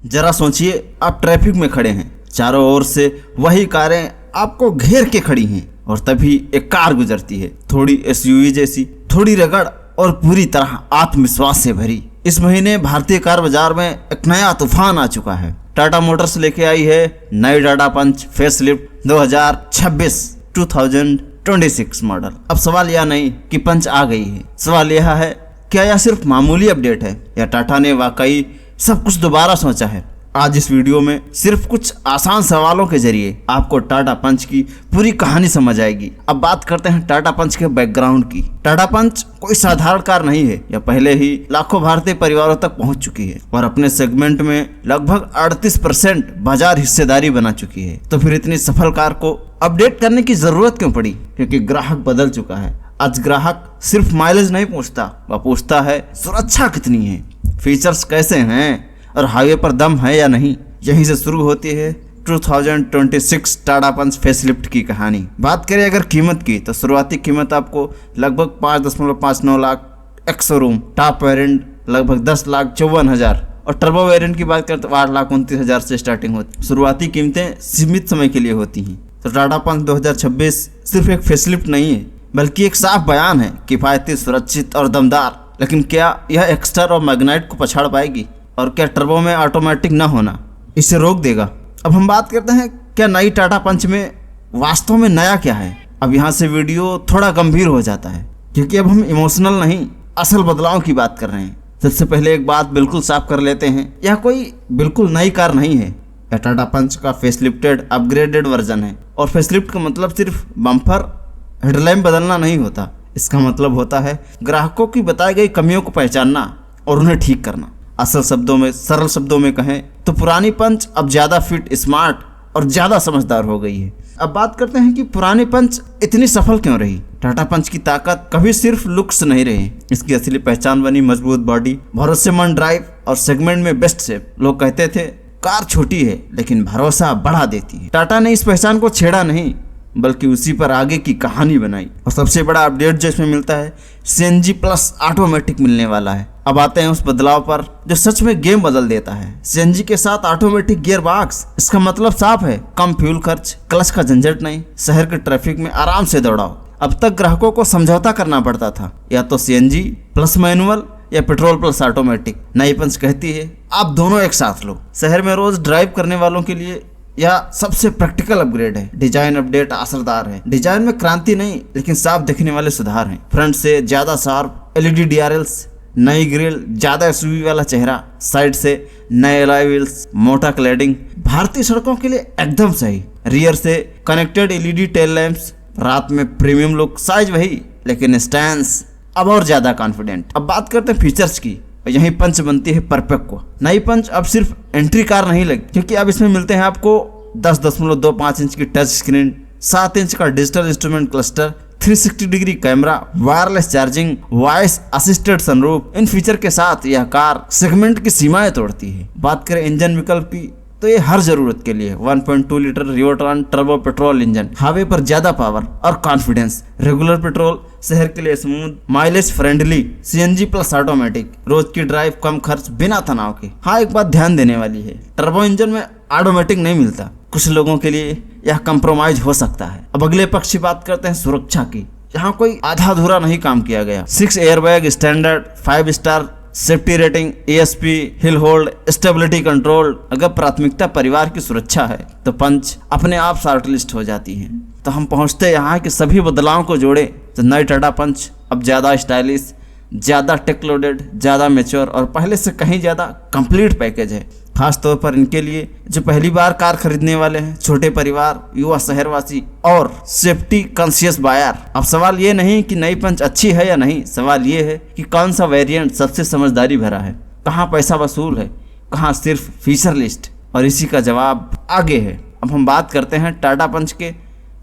जरा सोचिए, आप ट्रैफिक में खड़े हैं, चारों ओर से वही कारें आपको घेर के खड़ी हैं और तभी एक कार गुजरती है, थोड़ी एसयूवी जैसी, थोड़ी रगड़ और पूरी तरह आत्मविश्वास से भरी। इस महीने भारतीय कार बाजार में एक नया तूफान आ चुका है। टाटा मोटर्स लेके आई है नई टाटा पंच फेसलिफ्ट 2026 मॉडल। अब सवाल यह नहीं कि पंच आ गई है, सवाल यह है क्या यह सिर्फ मामूली अपडेट है या टाटा ने वाकई सब कुछ दोबारा सोचा है। आज इस वीडियो में सिर्फ कुछ आसान सवालों के जरिए आपको टाटा पंच की पूरी कहानी समझ आएगी। अब बात करते हैं टाटा पंच के बैकग्राउंड की। टाटा पंच कोई साधारण कार नहीं है, यह पहले ही लाखों भारतीय परिवारों तक पहुंच चुकी है और अपने सेगमेंट में लगभग 38% बाजार हिस्सेदारी बना चुकी है। तो फिर इतनी सफल कार को अपडेट करने की जरूरत क्यों पड़ी? क्योंकि ग्राहक बदल चुका है। आज ग्राहक सिर्फ माइलेज नहीं पूछता, वह पूछता है सुरक्षा कितनी है, फीचर्स कैसे हैं और हाईवे पर दम है या नहीं। यहीं से शुरू होती है 2026 टाटा पंच फेसलिफ्ट की कहानी। बात करें अगर कीमत की तो शुरुआती कीमत आपको लगभग 5.59 lakh, ex showroom top variant लगभग 10,54,000 और टर्बो वेरिएंट की बात करें तो 8,29,000 से स्टार्टिंग होती है। शुरुआती कीमतें सीमित समय के लिए होती हैं। तो टाटा पंच 2026 सिर्फ एक फेसलिफ्ट नहीं है बल्कि एक साफ बयान है, किफायती, सुरक्षित और दमदार। लेकिन क्या यह एक्स्टर और मैग्नाइट को पछाड़ पाएगी? और क्या टर्बो में ऑटोमेटिक ना होना इसे रोक देगा? अब हम बात करते हैं क्या नई टाटा पंच में वास्तव में नया क्या है। अब यहाँ से वीडियो थोड़ा गंभीर हो जाता है क्योंकि अब हम इमोशनल नहीं, असल बदलाव की बात कर रहे हैं। सबसे पहले एक बात बिल्कुल साफ कर लेते हैं, यह कोई बिल्कुल नई कार नहीं है। यह टाटा पंच का फेसलिफ्टेड अपग्रेडेड वर्जन है। और फेसलिफ्ट का मतलब सिर्फ बम्पर हेडलैम्प बदलना नहीं होता, इसका मतलब होता है ग्राहकों की बताई गई कमियों को पहचानना और उन्हें ठीक करना। असल शब्दों में, सरल शब्दों में कहें तो पुरानी पंच अब ज़्यादा फिट, स्मार्ट और ज़्यादा समझदार हो गई है। अब बात करते हैं कि पुरानी पंच इतनी सफल क्यों रही। टाटा पंच की ताकत कभी सिर्फ लुक्स नहीं रही, इसकी असली पहचान बनी मजबूत बॉडी, भरोसेमंद ड्राइव और सेगमेंट में बेस्ट शेप। लोग कहते थे कार छोटी है लेकिन भरोसा बढ़ा देती है। टाटा ने इस पहचान को छेड़ा नहीं बल्कि उसी पर आगे की कहानी बनाई। और सबसे बड़ा अपडेट जो इसमें मिलता है, CNG प्लस ऑटोमेटिक मिलने वाला है। अब आते हैं उस बदलाव पर जो सच में गेम बदल देता है। CNG के साथ ऑटोमेटिक गियर बॉक्स, इसका मतलब साफ है, कम फ्यूल खर्च, क्लच का झंझट नहीं, शहर के ट्रैफिक में आराम से दौड़ाओ। अब तक ग्राहकों को समझौता करना पड़ता था, या तो CNG प्लस मैनुअल या पेट्रोल प्लस ऑटोमेटिक। नई पंच कहती है आप दोनों एक साथ लो। शहर में रोज ड्राइव करने वालों के लिए यह सबसे प्रैक्टिकल अपग्रेड है। डिजाइन अपडेट असरदार है। डिजाइन में क्रांति नहीं लेकिन साफ दिखने वाले सुधार हैं। फ्रंट से ज्यादा शार्प LED DRLs, नई ग्रिल, ज्यादा SUV वाला चेहरा, साइड से नए अलॉय व्हील्स, मोटा क्लैडिंग, भारतीय सड़कों के लिए एकदम सही। रियर से कनेक्टेड LED टेल लैंप्स, रात में प्रीमियम लुक, साइज वही लेकिन स्टैंस अब और ज्यादा कॉन्फिडेंट। अब बात करते हैं फीचर्स की, यही पंच बनती है परफेक्ट को। नई पंच अब सिर्फ एंट्री कार नहीं लगी क्योंकि अब इसमें मिलते हैं आपको 10.25 इंच की टच स्क्रीन, 7 इंच का digital instrument cluster, 360 degree camera, wireless charging, voice assisted sunroof. इन फीचर के साथ यह कार सेगमेंट की सीमाएं तोड़ती है। बात करें इंजन विकल्प की तो ये हर जरूरत के लिए 1.2 litre Revotron turbo petrol engine, highway पर ज्यादा पावर और कॉन्फिडेंस, रेगुलर पेट्रोल, शहर के लिए smooth, mileage friendly, CNG plus automatic, रोज की ड्राइव, कम खर्च, बिना तनाव के। हाँ, एक बात ध्यान देने वाली है, टर्बो इंजन में ऑटोमेटिक नहीं मिलता, कुछ लोगों के लिए यह कंप्रोमाइज हो सकता है। अब अगले पक्ष की बात करते हैं सुरक्षा की। यहाँ कोई आधा अधूरा नहीं काम किया गया। 6 airbag standard, 5 star safety rating, ESP, hill hold, stability control. अगर प्राथमिकता परिवार की सुरक्षा है तो पंच अपने आप शॉर्टलिस्ट हो जाती है। तो हम पहुंचते यहाँ कि सभी बदलावों को जोड़े तो नई टाटा पंच अब ज़्यादा स्टाइलिश, ज़्यादा टेक लोडेड, ज़्यादा मैच्योर और पहले से कहीं ज़्यादा कंप्लीट पैकेज है। खास तौर पर इनके लिए जो पहली बार कार खरीदने वाले हैं, छोटे परिवार, युवा शहरवासी और सेफ्टी कॉन्शियस बायर। अब सवाल ये नहीं कि नई पंच अच्छी है या नहीं, सवाल ये है कि कौन सा वेरिएंट सबसे समझदारी भरा है, कहाँ पैसा वसूल है, कहाँ सिर्फ फीचर लिस्ट। और इसी का जवाब आगे है। अब हम बात करते हैं टाटा पंच के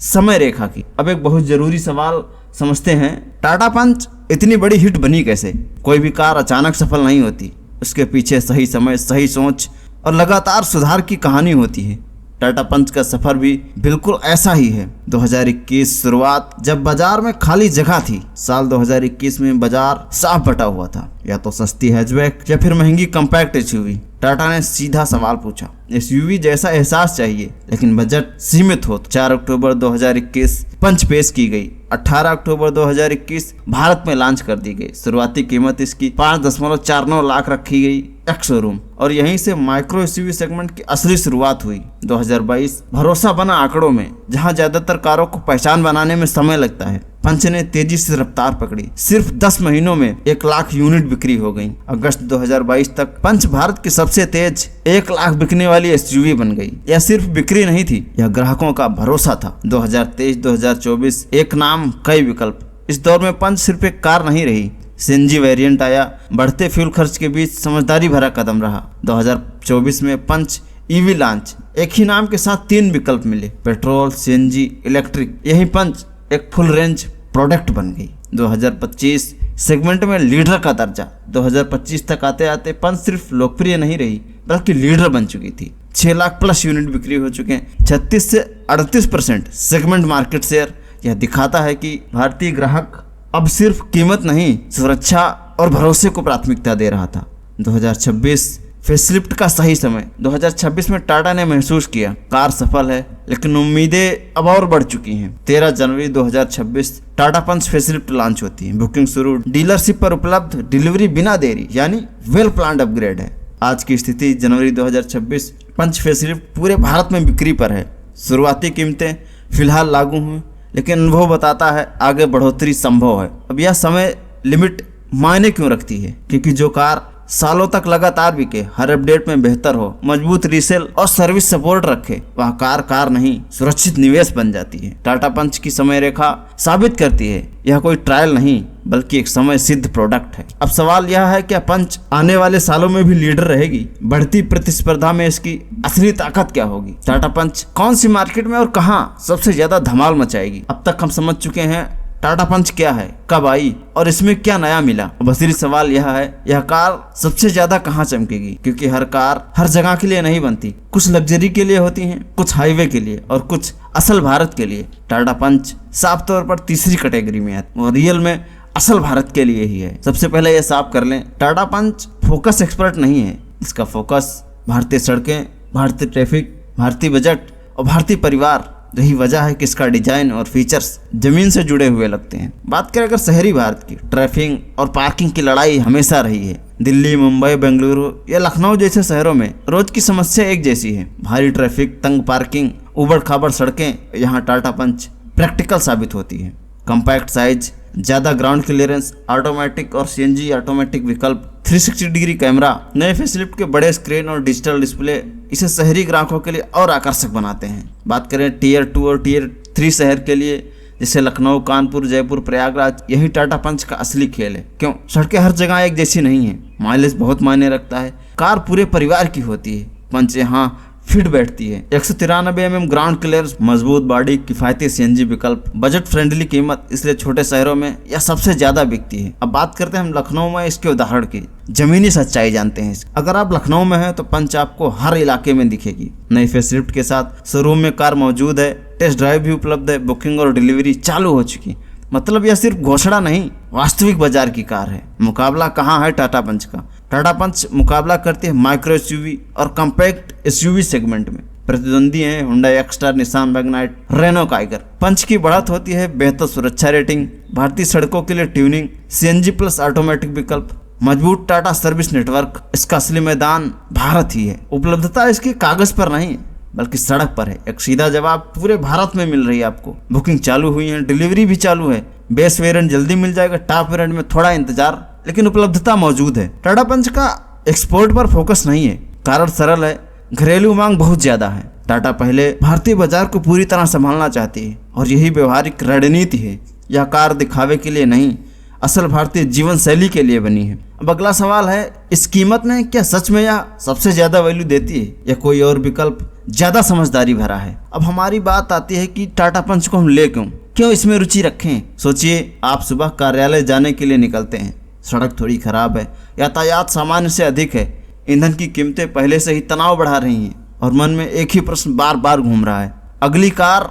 समय रेखा की। अब एक बहुत जरूरी सवाल समझते हैं, टाटा पंच इतनी बड़ी हिट बनी कैसे? कोई भी कार अचानक सफल नहीं होती, उसके पीछे सही समय, सही सोच और लगातार सुधार की कहानी होती है। टाटा पंच का सफर भी बिल्कुल ऐसा ही है। 2021 शुरुआत जब बाजार में खाली जगह थी। साल 2021 में बाजार साफ बटा हुआ था, या तो सस्ती हैचबैक या फिर महंगी कॉम्पैक्ट SUV। टाटा ने सीधा सवाल पूछा, एसयूवी जैसा एहसास चाहिए लेकिन बजट सीमित हो। 4 अक्टूबर 2021 पंच पेश की गई। 18 अक्टूबर 2021 भारत में लॉन्च कर दी गई। शुरुआती कीमत इसकी 5.49 लाख रखी गई एक्स शोरूम, और यहीं से माइक्रो एसयूवी सेगमेंट की असली शुरुआत हुई। 2022 भरोसा बना आंकड़ों में, जहां ज्यादातर कारों को पहचान बनाने में समय लगता है, पंच ने तेजी से रफ्तार पकड़ी। सिर्फ 10 महीनों में 1 लाख यूनिट बिक्री हो गई। अगस्त 2022 तक पंच भारत की सबसे तेज 1 लाख बिकने वाली एसयूवी बन गई। यह सिर्फ बिक्री नहीं थी, यह ग्राहकों का भरोसा था। 2023-2024 एक नाम कई विकल्प। इस दौर में पंच सिर्फ एक कार नहीं रही, सीएनजी वेरिएंट आया, बढ़ते फ्यूल खर्च के बीच समझदारी भरा कदम रहा। 2024 में पंच ईवी लॉन्च, एक ही नाम के साथ 3 विकल्प मिले, पेट्रोल, सीएनजी, इलेक्ट्रिक। यही पंच एक फुल रेंज प्रोडक्ट बन गई। 2025 सेगमेंट में लीडर का दर्जा। 2025 तक आते आते पंच सिर्फ लोकप्रिय नहीं रही बल्कि लीडर बन चुकी थी। 6 लाख प्लस यूनिट बिक्री हो चुके हैं, 36 से 38% सेगमेंट मार्केट शेयर। यह दिखाता है कि भारतीय ग्राहक अब सिर्फ कीमत नहीं, सुरक्षा और भरोसे को प्राथमिकता दे रहा था। 2026 फेसलिफ्ट का सही समय। 2026 में टाटा ने महसूस किया कार सफल है, लेकिन उम्मीदें अब और बढ़ चुकी हैं। 13 जनवरी 2026 टाटा पंच फेसलिफ्ट लॉन्च होती है। बुकिंग शुरू, डीलरशिप पर उपलब्ध, डिलीवरी बिना देरी, यानी वेल प्लान्ड अपग्रेड है। आज की स्थिति जनवरी 2026 पंच फेसलिफ्ट पूरे भारत में बिक्री पर है। शुरुआती कीमतें फिलहाल लागू हुई, लेकिन अनुभव बताता है आगे बढ़ोतरी संभव है। अब यह समय लिमिट मायने क्यों रखती है? क्योंकि जो कार सालों तक लगातार बिके, हर अपडेट में बेहतर हो, मजबूत रीसेल और सर्विस सपोर्ट रखे, वह कार नहीं सुरक्षित निवेश बन जाती है। टाटा पंच की समय रेखा साबित करती है यह कोई ट्रायल नहीं बल्कि एक समय सिद्ध प्रोडक्ट है। अब सवाल यह है, क्या पंच आने वाले सालों में भी लीडर रहेगी? बढ़ती प्रतिस्पर्धा में इसकी असली ताकत क्या होगी? टाटा पंच कौन सी मार्केट में और कहां सबसे ज्यादा धमाल मचाएगी? अब तक हम समझ चुके हैं टाटा पंच क्या है, कब आई और इसमें क्या नया मिला। अब असली सवाल यह है, यह कार सबसे ज्यादा कहाँ चमकेगी? क्योंकि हर कार हर जगह के लिए नहीं बनती, कुछ लग्जरी के लिए होती हैं, कुछ हाईवे के लिए और कुछ असल भारत के लिए। टाटा पंच साफ तौर पर तीसरी कैटेगरी में है और रियल में असल भारत के लिए ही है। सबसे पहले यह साफ कर लें, टाटा पंच फोकस एक्सपर्ट नहीं है। इसका फोकस भारतीय सड़कें, भारतीय ट्रैफिक, भारतीय बजट और भारतीय परिवार। यही वजह है कि इसका डिजाइन और फीचर्स जमीन से जुड़े हुए लगते हैं। बात करें अगर शहरी भारत की, ट्रैफिक और पार्किंग की लड़ाई हमेशा रही है। दिल्ली, मुंबई, बेंगलुरु या लखनऊ जैसे शहरों में रोज की समस्या एक जैसी है, भारी ट्रैफिक, तंग पार्किंग, उबड़ खाबड़ सड़कें। यहाँ टाटा पंच प्रैक्टिकल साबित होती है। कम्पैक्ट साइज, ज्यादा ग्राउंड क्लियरेंस, ऑटोमेटिक और सीएनजी ऑटोमेटिक विकल्प, 360 डिग्री कैमरा, नए फेसलिफ्ट के बड़े स्क्रीन और डिजिटल डिस्प्ले इसे शहरी ग्राहकों के लिए और आकर्षक बनाते हैं। बात करें टियर 2 और टियर 3 शहर के लिए, जैसे लखनऊ, कानपुर, जयपुर, प्रयागराज, यही टाटा पंच का असली खेल है। क्यों? सड़कें हर जगह एक जैसी नहीं है, माइलेज बहुत मायने रखता है, कार पूरे परिवार की होती है। पंच यहाँ फिट बैठती है। 193 mm ग्राउंड क्लियरेंस, मजबूत बॉडी, किफायती सीएनजी विकल्प, बजट फ्रेंडली कीमत, इसलिए छोटे शहरों में यह सबसे ज्यादा बिकती है। अब बात करते हैं हम लखनऊ में इसके उदाहरण की, जमीनी सच्चाई जानते हैं। अगर आप लखनऊ में हैं तो पंच आपको हर इलाके में दिखेगी। नई फेसलिफ्ट के साथ शोरूम में कार मौजूद है, टेस्ट ड्राइव भी उपलब्ध है, बुकिंग और डिलीवरी चालू हो चुकी। मतलब यह सिर्फ घोषणा नहीं, वास्तविक बाजार की कार है। मुकाबला कहाँ है टाटा पंच का? टाटा पंच मुकाबला करती है माइक्रो एसयूवी और कॉम्पैक्ट एसयूवी सेगमेंट में। प्रतिद्वंदी हैं Hyundai Exter, Nissan Magnite, Renault Kiger. Punch की बढ़त होती है बेहतर सुरक्षा रेटिंग, भारतीय सड़कों के लिए ट्यूनिंग, सीएनजी प्लस ऑटोमेटिक विकल्प, मजबूत टाटा सर्विस नेटवर्क। इसका असली मैदान भारत ही है। उपलब्धता इसकी कागज पर नहीं बल्कि सड़क पर है। एक सीधा जवाब पूरे भारत में मिल रही है आपको। बुकिंग चालू हुई है, डिलीवरी भी चालू है। बेस वेरिएंट जल्दी मिल जाएगा, टॉप वेरिएंट में थोड़ा इंतजार, लेकिन उपलब्धता मौजूद है। टाटा पंच का एक्सपोर्ट पर फोकस नहीं है, कारण सरल है, घरेलू मांग बहुत ज्यादा है। टाटा पहले भारतीय बाजार को पूरी तरह संभालना चाहती है और यही व्यवहारिक रणनीति है। यह कार दिखावे के लिए नहीं, असल भारतीय जीवन शैली के लिए बनी है। अब अगला सवाल है, इस कीमत में क्या सच में यह सबसे ज्यादा वैल्यू देती है या कोई और विकल्प ज्यादा समझदारी भरा है? अब हमारी बात आती है कि टाटा पंच को हम ले क्यों इसमें रुचि रखें। सोचिए, आप सुबह कार्यालय जाने के लिए निकलते हैं, सड़क थोड़ी खराब है, यातायात सामान्य से अधिक है, ईंधन की कीमतें पहले से ही तनाव बढ़ा रही हैं और मन में एक ही प्रश्न बार बार घूम रहा है, अगली कार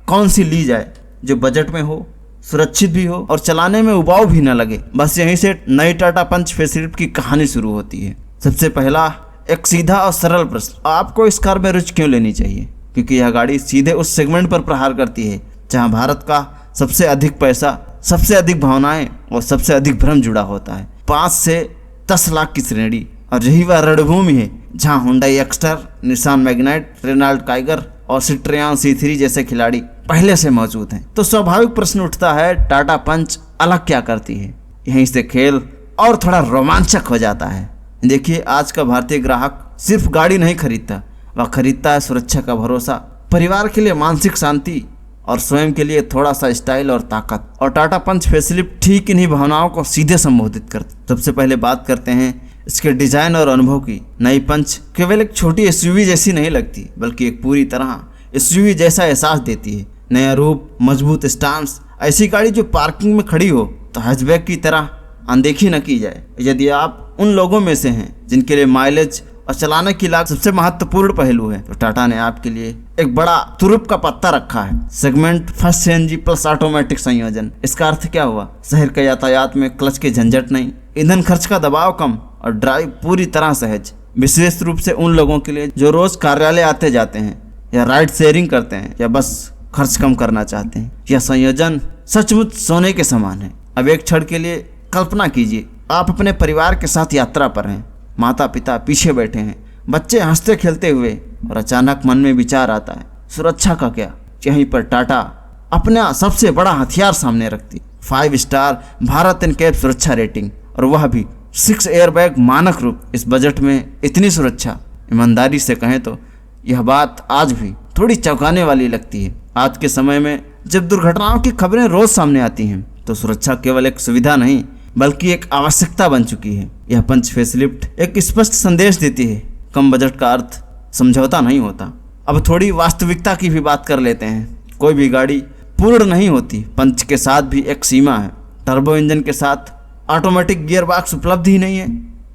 कौन सी ली जाए जो बजट में हो, सुरक्षित भी हो और चलाने में उबाऊ भी न लगे। बस यहीं से नई टाटा पंच फेसलिफ्ट की कहानी शुरू होती है। सबसे पहला एक सीधा और सरल प्रश्न, आपको इस कार में रुचि क्यों लेनी चाहिए? क्योंकि यह गाड़ी सीधे उस सेगमेंट पर प्रहार करती है जहां भारत का सबसे अधिक पैसा, सबसे अधिक भावनाएं और सबसे अधिक भ्रम जुड़ा होता है। 5 से 10 लाख की श्रेणी, और यही वह रणभूमि है जहां Hyundai Exter, Nissan Magnite, Renault Kiger और सिट्रियन C3 जैसे खिलाड़ी पहले से मौजूद हैं। तो स्वाभाविक प्रश्न उठता है, टाटा पंच अलग क्या करती है? यहीं से खेल और थोड़ा रोमांचक हो जाता है। देखिए, आज का भारतीय ग्राहक सिर्फ गाड़ी नहीं खरीदता, वह खरीदता है सुरक्षा का भरोसा, परिवार के लिए मानसिक शांति और स्वयं के लिए थोड़ा सा स्टाइल और ताकत। और टाटा पंच फेसलिफ्ट ठीक इन्हीं भावनाओं को सीधे संबोधित करती। सबसे पहले बात करते हैं इसके डिजाइन और अनुभव की। नई पंच केवल एक छोटी एसयूवी जैसी नहीं लगती, बल्कि एक पूरी तरह एसयूवी जैसा एहसास देती है। नया रूप, मजबूत स्टांस, ऐसी गाड़ी जो पार्किंग में खड़ी हो तो हैचबैक की तरह अनदेखी न की जाए। यदि आप उन लोगों में से हैं जिनके लिए माइलेज और चलाने की लागत सबसे महत्वपूर्ण पहलू है, तो टाटा ने आपके लिए एक बड़ा तुरुप का पत्ता रखा है। Segment first CNG plus automatic संयोजन। इसका अर्थ क्या हुआ? शहर के यातायात में क्लच के झंझट नहीं, ईंधन खर्च का दबाव कम और ड्राइव पूरी तरह सहज। विशेष रूप से उन लोगों के लिए जो रोज कार्यालय आते जाते हैं या राइड शेयरिंग करते हैं या बस खर्च कम करना चाहते हैं। यह संयोजन सचमुच सोने के समान है। अब एक क्षण के लिए कल्पना कीजिए, आप अपने परिवार के साथ यात्रा पर हैं, माता पिता पीछे बैठे हैं, बच्चे हंसते खेलते हुए, और अचानक मन में विचार आता है, सुरक्षा का क्या? यहीं पर टाटा अपना सबसे बड़ा हथियार सामने रखती, 5 स्टार भारत एनकैप सुरक्षा रेटिंग, और वह भी 6 एयरबैग मानक रूप। इस बजट में इतनी सुरक्षा, ईमानदारी से कहें तो यह बात आज भी थोड़ी चौंकाने वाली लगती है। आज के समय में जब दुर्घटनाओं की खबरें रोज सामने आती हैं, तो सुरक्षा केवल एक सुविधा नहीं बल्कि एक आवश्यकता बन चुकी है। यह पंच फेसलिफ्ट एक स्पष्ट संदेश देती है, कम बजट का अर्थ समझौता नहीं होता। अब थोड़ी वास्तविकता की भी बात कर लेते हैं। कोई भी गाड़ी पूर्ण नहीं होती, पंच के साथ भी एक सीमा है। टर्बो इंजन के साथ ऑटोमेटिक गियर बॉक्स उपलब्ध ही नहीं है।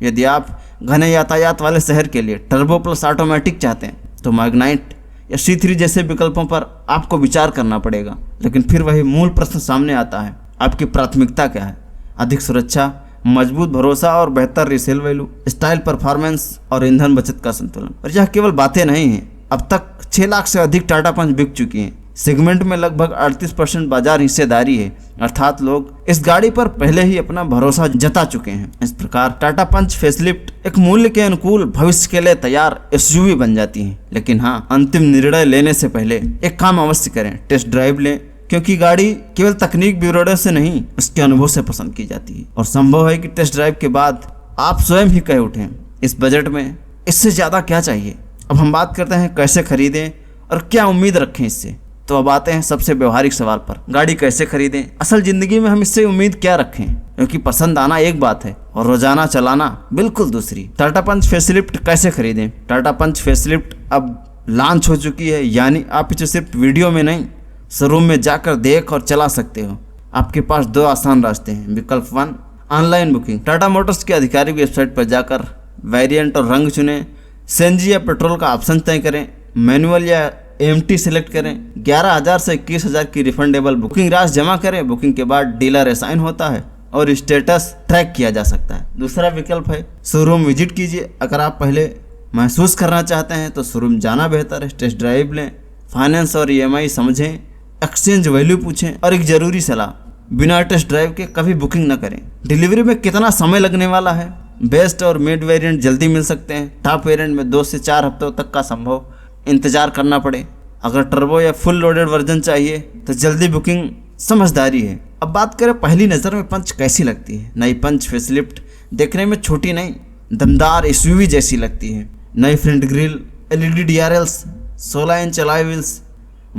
यदि आप घने यातायात वाले शहर के लिए टर्बो प्लस ऑटोमेटिक चाहते हैं, तो मैग्नाइट या C3 जैसे विकल्पों पर आपको विचार करना पड़ेगा। लेकिन फिर वही मूल प्रश्न सामने आता है, आपकी प्राथमिकता क्या है? अधिक सुरक्षा, मजबूत भरोसा और बेहतर रीसेल वैल्यू, स्टाइल, परफॉर्मेंस और ईंधन बचत का संतुलन। और यह केवल बातें नहीं हैं। अब तक 6 लाख से अधिक टाटा पंच बिक चुकी हैं। सेगमेंट में लगभग 38% बाजार हिस्सेदारी है, अर्थात लोग इस गाड़ी पर पहले ही अपना भरोसा जता चुके हैं। इस प्रकार टाटा पंच फेसलिफ्ट एक मूल्य के अनुकूल भविष्य के लिए तैयार एसयूवी बन जाती है। लेकिन हाँ, अंतिम निर्णय लेने से पहले एक काम अवश्य करें, टेस्ट ड्राइव लें, क्योंकि गाड़ी केवल तकनीक विवरणों से नहीं, उसके अनुभव से पसंद की जाती है। और संभव है कि टेस्ट ड्राइव के बाद आप स्वयं ही कह उठें, इस बजट में इससे ज़्यादा क्या चाहिए। अब हम बात करते हैं कैसे खरीदें और क्या उम्मीद रखें इससे। तो अब आते हैं सबसे व्यवहारिक सवाल पर, गाड़ी कैसे खरीदें? असल जिंदगी में हम इससे उम्मीद क्या रखें, क्योंकि पसंद आना एक बात है और रोजाना चलाना बिल्कुल दूसरी। टाटा पंच फेसलिफ्ट कैसे खरीदें? टाटा पंच फेसलिफ्ट अब लॉन्च हो चुकी है, यानी आप इसे सिर्फ वीडियो में नहीं, शोरूम में जाकर देख और चला सकते हो। आपके पास 2 आसान रास्ते हैं। विकल्प 1, ऑनलाइन बुकिंग। टाटा मोटर्स की आधिकारिक वेबसाइट पर जाकर वेरिएंट और रंग चुनें, सीएनजी या पेट्रोल का ऑप्शन तय करें, मैनुअल या एमटी सेलेक्ट करें, 11,000 से 21,000 की रिफंडेबल बुकिंग राशि जमा करें। बुकिंग के बाद डीलर असाइन होता है और स्टेटस ट्रैक किया जा सकता है। दूसरा विकल्प है शोरूम विजिट कीजिए। अगर आप पहले महसूस करना चाहते हैं तो शोरूम जाना बेहतर है। टेस्ट ड्राइव लें, फाइनेंस और EMI समझें, एक्सचेंज वैल्यू पूछें, और एक जरूरी सलाह, बिना टेस्ट ड्राइव के कभी बुकिंग न करें। डिलीवरी में कितना समय लगने वाला है? बेस्ट और मिड वेरिएंट जल्दी मिल सकते हैं, टॉप वेरिएंट में 2 से 4 हफ्तों तक का संभव इंतजार करना पड़े। अगर टर्बो या फुल लोडेड वर्जन चाहिए तो जल्दी बुकिंग समझदारी है। अब बात करें पहली नज़र में पंच कैसी लगती है। नई पंच फेसलिफ्ट देखने में छोटी नहीं, दमदार एसयूवी जैसी लगती है। नई front grille, LED DRLs, 16 inch alloy wheels,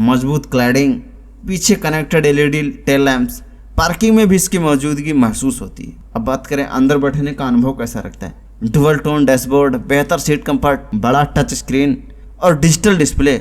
मजबूत क्लैडिंग, पीछे connected LED tail lamps, parking में भी इसकी मौजूदगी महसूस होती है। अब बात करें अंदर बैठने का अनुभव कैसा रखता है। डुअल टोन डैशबोर्ड, बेहतर सीट कंफर्ट, बड़ा टच स्क्रीन और digital display,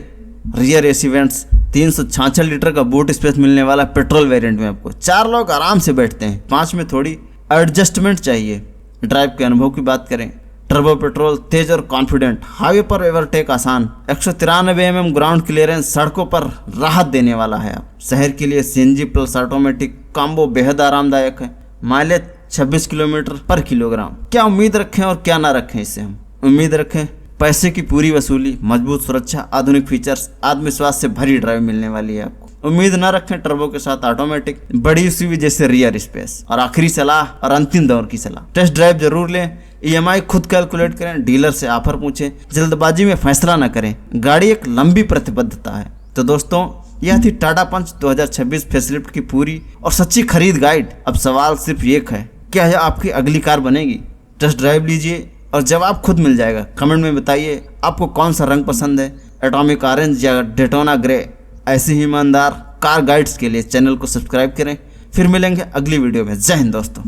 rear AC vents, 366 litre का बूट स्पेस मिलने वाला पेट्रोल वेरिएंट में आपको 4 लोग आराम से बैठते हैं। 5 में थोड़ी एडजस्टमेंट चाहिए। ड्राइव के अनुभव की बात करें, टर्बो पेट्रोल तेज और कॉन्फिडेंट, हाईवे पर ओवरटेक आसान, 193 mm ग्राउंड क्लियरेंस, सड़कों पर राहत देने वाला है। शहर के लिए CNG प्लस ऑटोमेटिक कॉम्बो बेहद आरामदायक है। माइलेज 26 किलोमीटर पर किलोग्राम। क्या उम्मीद रखें और क्या ना रखें इससे हम? उम्मीद रखें पैसे की पूरी वसूली, मजबूत सुरक्षा, आधुनिक फीचर्स, आत्मविश्वास से भरी ड्राइव मिलने वाली है आपको। उम्मीद ना रखें टर्बो के साथ ऑटोमेटिक, बड़ी एसयूवी जैसे रियर स्पेस। और आखिरी सलाह और अंतिम दौर की सलाह, टेस्ट ड्राइव जरूर लें, ईएमआई खुद कैलकुलेट करें, डीलर से ऑफर पूछें, जल्दबाजी में फैसला न करें। गाड़ी एक लंबी प्रतिबद्धता है। तो दोस्तों, यह थी टाटा पंच 2026 फेसलिफ्ट की पूरी और सच्ची खरीद गाइड। अब सवाल सिर्फ एक है, क्या यह आपकी अगली कार बनेगी? टेस्ट ड्राइव लीजिए और जवाब खुद मिल जाएगा। कमेंट में बताइए आपको कौन सा रंग पसंद है, एटॉमिक ऑरेंज या डेटोना ग्रे। ऐसी ही ईमानदार कार गाइड्स के लिए चैनल को सब्सक्राइब करें। फिर मिलेंगे अगली वीडियो में। जय हिंद दोस्तों।